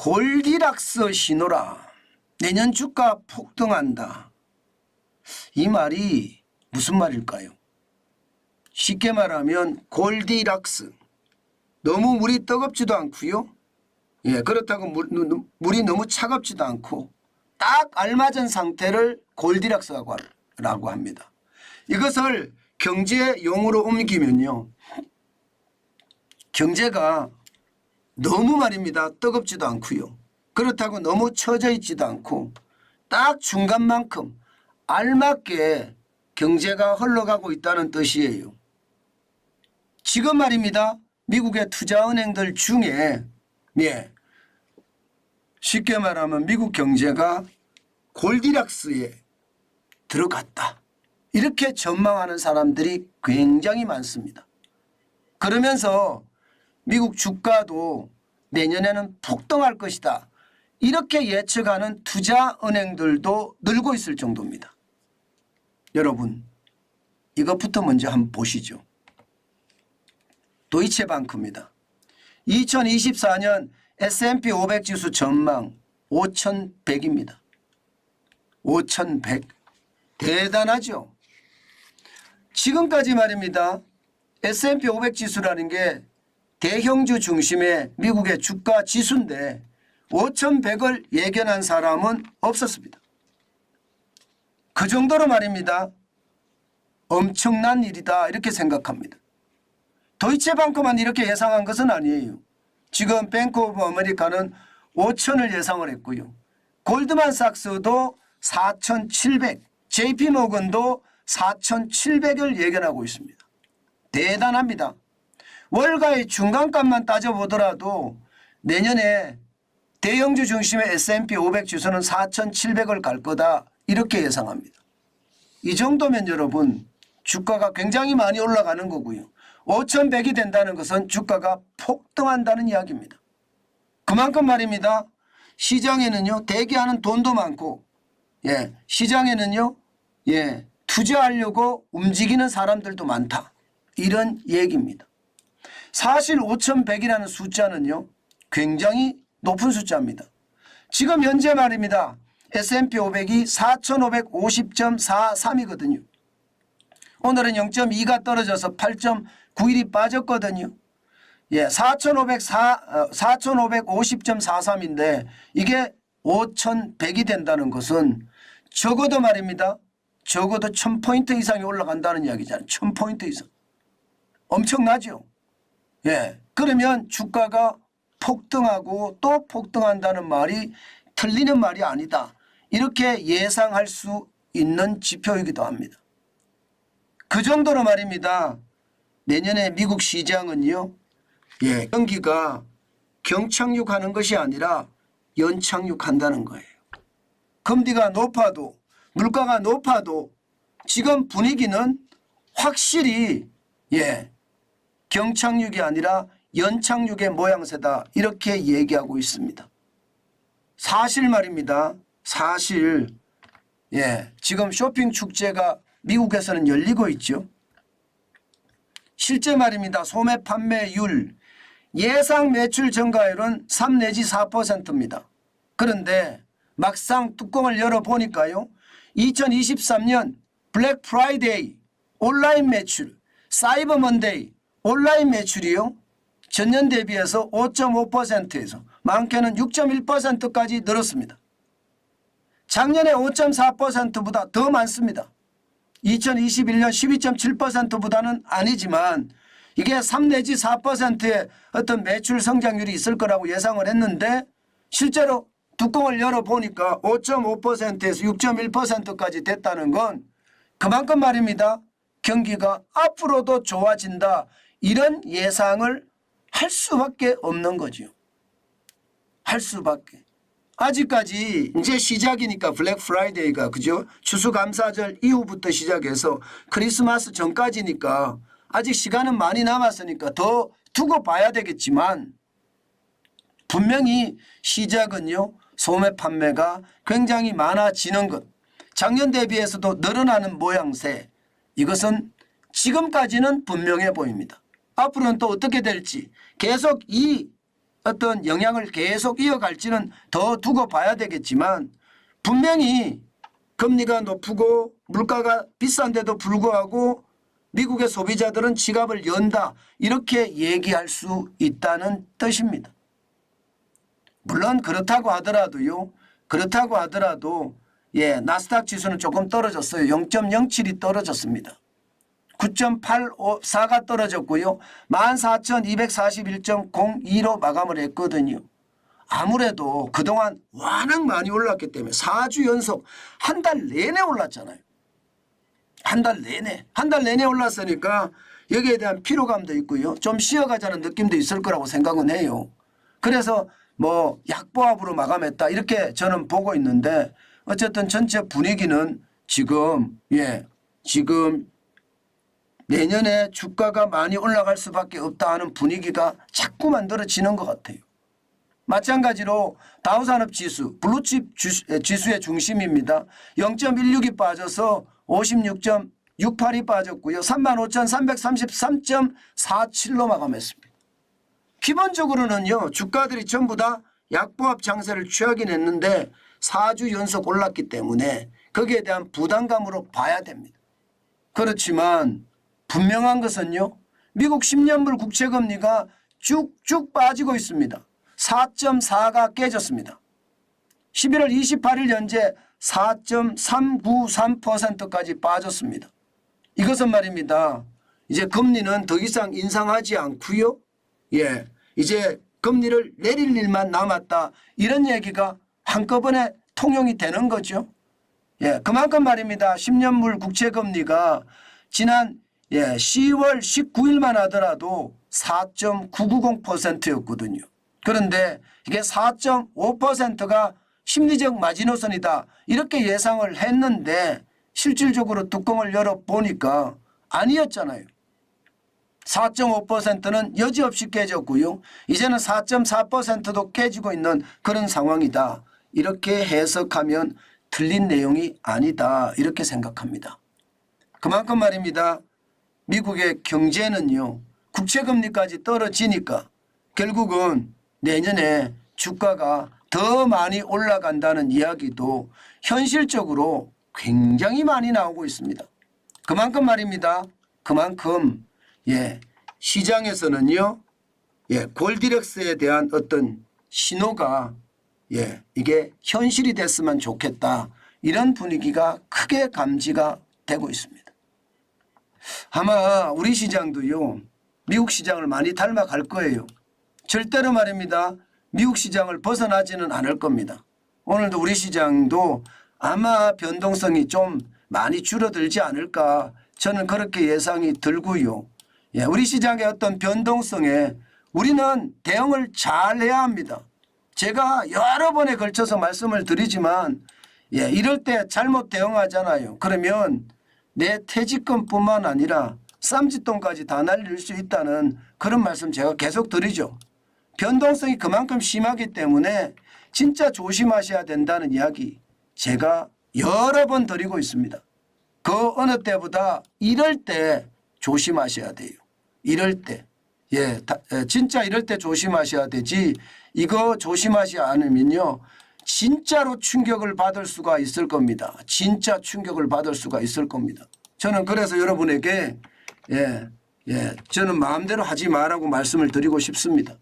골디락스 신호라. 내년 주가 폭등한다. 이 말이 무슨 말일까요? 쉽게 말하면 골디락스. 너무 물이 뜨겁지도 않고요. 그렇다고 물이 너무 차갑지도 않고 딱 알맞은 상태를 골디락스라고 합니다. 이것을 경제 용어로 옮기면요. 경제가 너무 말입니다. 뜨겁지도 않고요. 그렇다고 너무 처져 있지도 않고 딱 중간만큼 알맞게 경제가 흘러가고 있다는 뜻이에요. 지금 말입니다. 미국의 투자은행들 중에 쉽게 말하면 미국 경제가 골디락스에 들어갔다. 이렇게 전망하는 사람들이 굉장히 많습니다. 그러면서 미국 주가도 내년에는 폭등할 것이다. 이렇게 예측하는 투자은행들도 늘고 있을 정도입니다. 여러분, 이것부터 먼저 한번 보시죠. 도이체방크입니다. 2024년 S&P 500 지수 전망 5100입니다. 5100. 대단하죠. 지금까지 말입니다. S&P 500 지수라는 게 대형주 중심의 미국의 주가 지수인데 5100을 예견한 사람은 없었습니다. 그 정도로 말입니다. 엄청난 일이다 이렇게 생각합니다. 도이체방크만 이렇게 예상한 것은 아니에요. 지금 뱅크 오브 아메리카는 5000을 예상을 했고요. 골드만삭스도 4700, JP모건도 4700을 예견하고 있습니다. 대단합니다. 월가의 중간값만 따져보더라도 내년에 대형주 중심의 S&P 500 지수는 4700을 갈 거다 이렇게 예상합니다. 이 정도면 여러분 주가가 굉장히 많이 올라가는 거고요. 5100이 된다는 것은 주가가 폭등한다는 이야기입니다. 그만큼 말입니다. 시장에는요 대기하는 돈도 많고 시장에는요 투자하려고 움직이는 사람들도 많다. 이런 얘기입니다. 사실 5100이라는 숫자는요 굉장히 높은 숫자입니다. 지금 현재 말입니다. S&P 500이 4550.43이거든요. 오늘은 0.2가 떨어져서 8.91이 빠졌거든요. 4550.43인데 이게 5100이 된다는 것은 적어도 말입니다. 적어도 1000포인트 이상이 올라간다는 이야기잖아요. 1000포인트 이상. 엄청나죠. 그러면 주가가 폭등하고 또 폭등한다는 말이 틀리는 말이 아니다. 이렇게 예상할 수 있는 지표이기도 합니다. 그 정도로 말입니다. 내년에 미국 시장은요. 경기가 경착륙하는 것이 아니라 연착륙한다는 거예요. 금리가 높아도 물가가 높아도 지금 분위기는 확실히 경착륙이 아니라 연착륙의 모양새다 이렇게 얘기하고 있습니다. 사실 말입니다. 사실 지금 쇼핑 축제가 미국에서는 열리고 있죠. 실제 말입니다. 소매 판매율 예상 매출 증가율은 3 내지 4%입니다. 그런데 막상 뚜껑을 열어보니까요. 2023년 블랙 프라이데이 온라인 매출, 사이버 먼데이 온라인 매출이요. 전년 대비해서 5.5%에서 많게는 6.1%까지 늘었습니다. 작년에 5.4%보다 더 많습니다. 2021년 12.7%보다는 아니지만 이게 3 내지 4%의 어떤 매출 성장률이 있을 거라고 예상을 했는데 실제로 뚜껑을 열어보니까 5.5%에서 6.1%까지 됐다는 건 그만큼 말입니다. 경기가 앞으로도 좋아진다. 이런 예상을 할 수밖에 없는 거죠. 할 수밖에. 아직까지 이제 시작이니까 블랙 프라이데이가 그죠? 추수감사절 이후부터 시작해서 크리스마스 전까지니까 아직 시간은 많이 남았으니까 더 두고 봐야 되겠지만 분명히 시작은요. 소매 판매가 굉장히 많아지는 것. 작년 대비해서도 늘어나는 모양새. 이것은 지금까지는 분명해 보입니다. 앞으로는 또 어떻게 될지 계속 이 어떤 영향을 계속 이어갈지는 더 두고 봐야 되겠지만 분명히 금리가 높고 물가가 비싼데도 불구하고 미국의 소비자들은 지갑을 연다 이렇게 얘기할 수 있다는 뜻입니다. 물론 그렇다고 하더라도 예, 나스닥 지수는 조금 떨어졌어요. 0.07이 떨어졌습니다. 9.854가 떨어졌고요. 14,241.02로 마감을 했거든요. 아무래도 그동안 워낙 많이 올랐기 때문에 4주 연속 한 달 내내 올랐잖아요. 한 달 내내 올랐으니까 여기에 대한 피로감도 있고요. 좀 쉬어가자는 느낌도 있을 거라고 생각은 해요. 그래서 뭐 약보합으로 마감했다 이렇게 저는 보고 있는데 어쨌든 전체 분위기는 지금 내년에 주가가 많이 올라갈 수밖에 없다 하는 분위기가 자꾸 만들어지는 것 같아요. 마찬가지로 다우산업지수 블루칩 지수의 중심입니다. 0.16이 빠져서 56.68이 빠졌고요. 35,333.47로 마감했습니다. 기본적으로는요. 주가들이 전부 다 약보합 장세를 취하긴 했는데 4주 연속 올랐기 때문에 거기에 대한 부담감으로 봐야 됩니다. 그렇지만 분명한 것은요. 미국 10년물 국채금리가 쭉쭉 빠지고 있습니다. 4.4가 깨졌습니다. 11월 28일 현재 4.393%까지 빠졌습니다. 이것은 말입니다. 이제 금리는 더 이상 인상하지 않고요. 예, 이제 금리를 내릴 일만 남았다. 이런 얘기가 한꺼번에 통용이 되는 거죠. 예, 그만큼 말입니다. 10년물 국채금리가 지난 10월 19일만 하더라도 4.990%였거든요. 그런데 이게 4.5%가 심리적 마지노선이다 이렇게 예상을 했는데 실질적으로 뚜껑을 열어보니까 아니었잖아요. 4.5%는 여지없이 깨졌고요. 이제는 4.4%도 깨지고 있는 그런 상황이다. 이렇게 해석하면 틀린 내용이 아니다 이렇게 생각합니다. 그만큼 말입니다. 미국의 경제는요. 국채금리까지 떨어지니까 결국은 내년에 주가가 더 많이 올라간다는 이야기도 현실적으로 굉장히 많이 나오고 있습니다. 그만큼 말입니다. 그만큼 시장에서는요. 골디락스에 대한 어떤 신호가 이게 현실이 됐으면 좋겠다. 이런 분위기가 크게 감지가 되고 있습니다. 아마 우리 시장도요. 미국 시장을 많이 닮아갈 거예요. 절대로 말입니다. 미국 시장을 벗어나지는 않을 겁니다. 오늘도 우리 시장도 아마 변동성이 좀 많이 줄어들지 않을까 저는 그렇게 예상이 들고요. 우리 시장의 어떤 변동성에 우리는 대응을 잘해야 합니다. 제가 여러 번에 걸쳐서 말씀을 드리지만 이럴 때 잘못 대응하잖아요. 그러면 내 퇴직금뿐만 아니라 쌈짓돈까지 다 날릴 수 있다는 그런 말씀 제가 계속 드리죠. 변동성이 그만큼 심하기 때문에 진짜 조심하셔야 된다는 이야기 제가 여러 번 드리고 있습니다. 그 어느 때보다 이럴 때 조심하셔야 돼요. 이럴 때. 진짜 이럴 때 조심하셔야 되지 이거 조심하지 않으면요. 진짜로 충격을 받을 수가 있을 겁니다. 진짜 충격을 받을 수가 있을 겁니다. 저는 그래서 여러분에게 저는 마음대로 하지 말라고 말씀을 드리고 싶습니다.